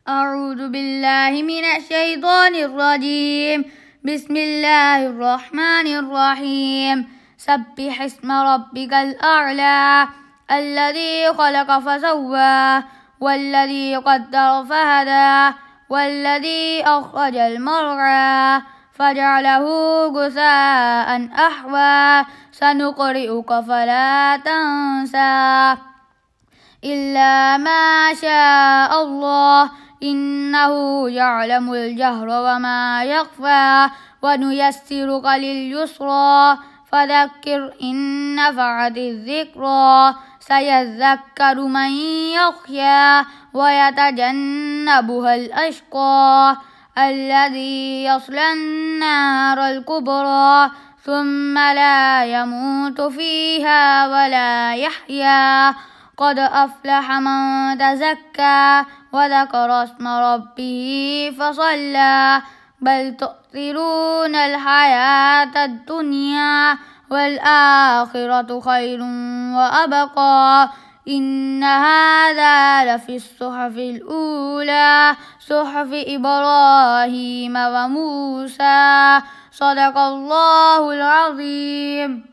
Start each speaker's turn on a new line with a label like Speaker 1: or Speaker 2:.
Speaker 1: أعوذ بالله من الشيطان الرجيم. بسم الله الرحمن الرحيم. سبح اسم ربك الأعلى الذي خلق فسوى والذي قدر فهدى والذي أخرج المرعى فجعله غثاء أحوى سنقرئك فلا تنسى إلا ما شاء الله إنه يعلم الجهر وما يخفى ونيسرك لليسرى فذكر إن نفعت الذكرى سيذكر من يخشى ويتجنبها الأشقى الذي يصلى النار الكبرى ثم لا يموت فيها ولا يحيا قد أفلح من تزكى وذكر اسم ربه فصلى بل تؤثرون الحياة الدنيا والآخرة خير وأبقى إن هذا لفي الصحف الأولى صحف إبراهيم وموسى صدق الله العظيم.